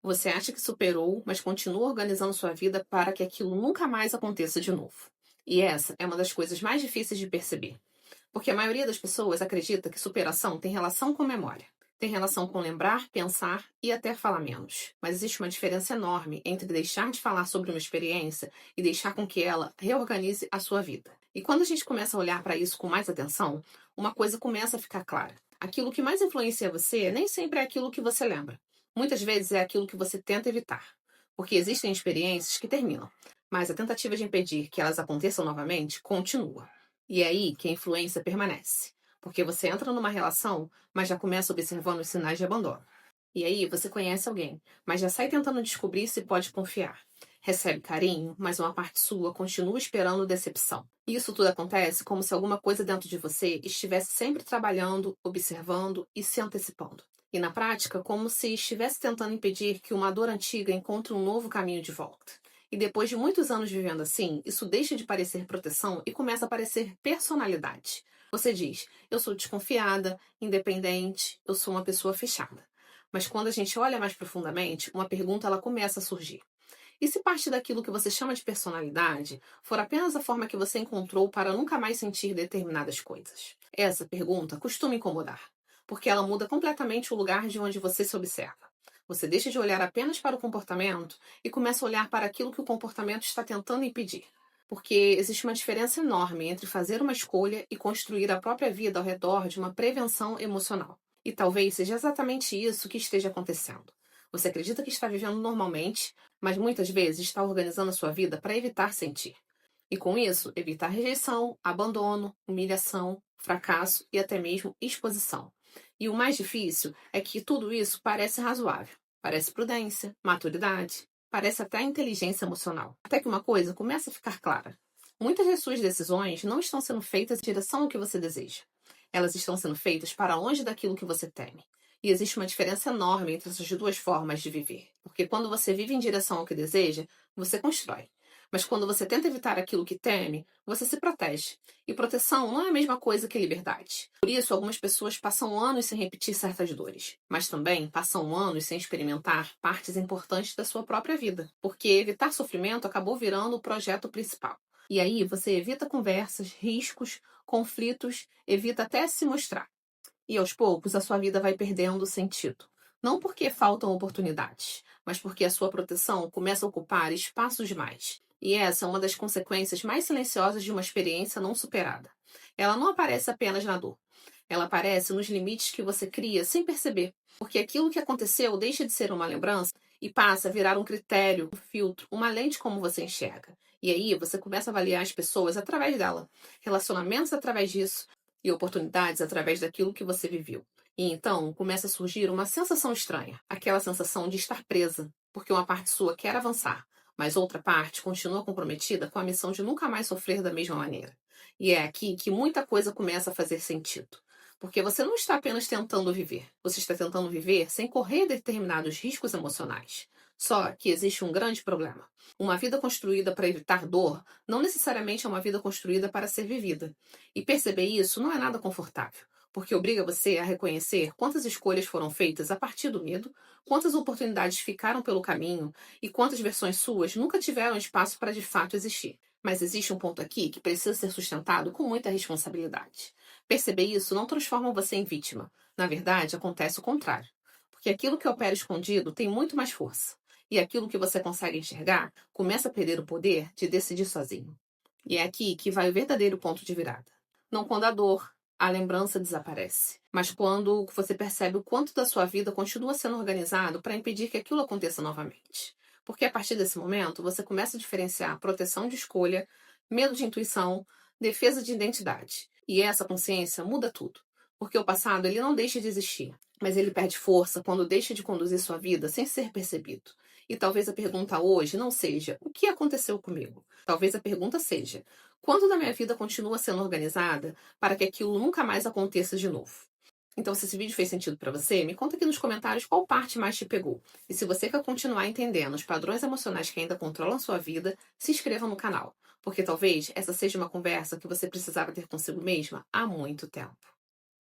Você acha que superou, mas continua organizando sua vida para que aquilo nunca mais aconteça de novo. E essa é uma das coisas mais difíceis de perceber, porque a maioria das pessoas acredita que superação tem relação com memória. Tem relação com lembrar, pensar e até falar menos. Mas existe uma diferença enorme entre deixar de falar sobre uma experiência e deixar com que ela reorganize a sua vida. E quando a gente começa a olhar para isso com mais atenção, uma coisa começa a ficar clara. Aquilo que mais influencia você nem sempre é aquilo que você lembra. Muitas vezes é aquilo que você tenta evitar. Porque existem experiências que terminam, mas a tentativa de impedir que elas aconteçam novamente continua. E é aí que a influência permanece. Porque você entra numa relação, mas já começa observando os sinais de abandono. E aí você conhece alguém, mas já sai tentando descobrir se pode confiar. Recebe carinho, mas uma parte sua continua esperando decepção. E isso tudo acontece como se alguma coisa dentro de você estivesse sempre trabalhando, observando e se antecipando. E na prática, como se estivesse tentando impedir que uma dor antiga encontre um novo caminho de volta. E depois de muitos anos vivendo assim, isso deixa de parecer proteção e começa a parecer personalidade. Você diz: eu sou desconfiada, independente, eu sou uma pessoa fechada. Mas quando a gente olha mais profundamente, uma pergunta ela começa a surgir. E se parte daquilo que você chama de personalidade for apenas a forma que você encontrou para nunca mais sentir determinadas coisas? Essa pergunta costuma incomodar, porque ela muda completamente o lugar de onde você se observa. Você deixa de olhar apenas para o comportamento e começa a olhar para aquilo que o comportamento está tentando impedir. Porque existe uma diferença enorme entre fazer uma escolha e construir a própria vida ao redor de uma prevenção emocional. E talvez seja exatamente isso que esteja acontecendo. Você acredita que está vivendo normalmente, mas muitas vezes está organizando a sua vida para evitar sentir. E com isso, evitar rejeição, abandono, humilhação, fracasso e até mesmo exposição. E o mais difícil é que tudo isso parece razoável. Parece prudência, maturidade, parece até inteligência emocional. Até que uma coisa começa a ficar clara. Muitas das suas decisões não estão sendo feitas em direção ao que você deseja. Elas estão sendo feitas para longe daquilo que você teme. E existe uma diferença enorme entre essas duas formas de viver. Porque quando você vive em direção ao que deseja, você constrói. Mas quando você tenta evitar aquilo que teme, você se protege. E proteção não é a mesma coisa que liberdade. Por isso, algumas pessoas passam anos sem repetir certas dores, mas também passam anos sem experimentar partes importantes da sua própria vida, porque evitar sofrimento acabou virando o projeto principal. E aí você evita conversas, riscos, conflitos, evita até se mostrar. E aos poucos a sua vida vai perdendo sentido. Não porque faltam oportunidades, mas porque a sua proteção começa a ocupar espaços demais. E essa é uma das consequências mais silenciosas de uma experiência não superada. Ela não aparece apenas na dor. Ela aparece nos limites que você cria sem perceber. Porque aquilo que aconteceu deixa de ser uma lembrança e passa a virar um critério, um filtro, uma lente como você enxerga. E aí você começa a avaliar as pessoas através dela, relacionamentos através disso, e oportunidades através daquilo que você viveu. E então começa a surgir uma sensação estranha, aquela sensação de estar presa, porque uma parte sua quer avançar, mas outra parte continua comprometida com a missão de nunca mais sofrer da mesma maneira. E é aqui que muita coisa começa a fazer sentido. Porque você não está apenas tentando viver, você está tentando viver sem correr determinados riscos emocionais. Só que existe um grande problema. Uma vida construída para evitar dor não necessariamente é uma vida construída para ser vivida. E perceber isso não é nada confortável, porque obriga você a reconhecer quantas escolhas foram feitas a partir do medo, quantas oportunidades ficaram pelo caminho e quantas versões suas nunca tiveram espaço para de fato existir. Mas existe um ponto aqui que precisa ser sustentado com muita responsabilidade. Perceber isso não transforma você em vítima. Na verdade, acontece o contrário. Porque aquilo que opera escondido tem muito mais força. E aquilo que você consegue enxergar começa a perder o poder de decidir sozinho. E é aqui que vai o verdadeiro ponto de virada. Não quando a dor, a lembrança desaparece, mas quando você percebe o quanto da sua vida continua sendo organizado para impedir que aquilo aconteça novamente. Porque a partir desse momento, você começa a diferenciar proteção de escolha, medo de intuição, defesa de identidade. E essa consciência muda tudo. Porque o passado ele não deixa de existir, mas ele perde força quando deixa de conduzir sua vida sem ser percebido. E talvez a pergunta hoje não seja o que aconteceu comigo. Talvez a pergunta seja quando da minha vida continua sendo organizada para que aquilo nunca mais aconteça de novo. Então, se esse vídeo fez sentido para você, me conta aqui nos comentários qual parte mais te pegou. E se você quer continuar entendendo os padrões emocionais que ainda controlam sua vida, se inscreva no canal. Porque talvez essa seja uma conversa que você precisava ter consigo mesma há muito tempo.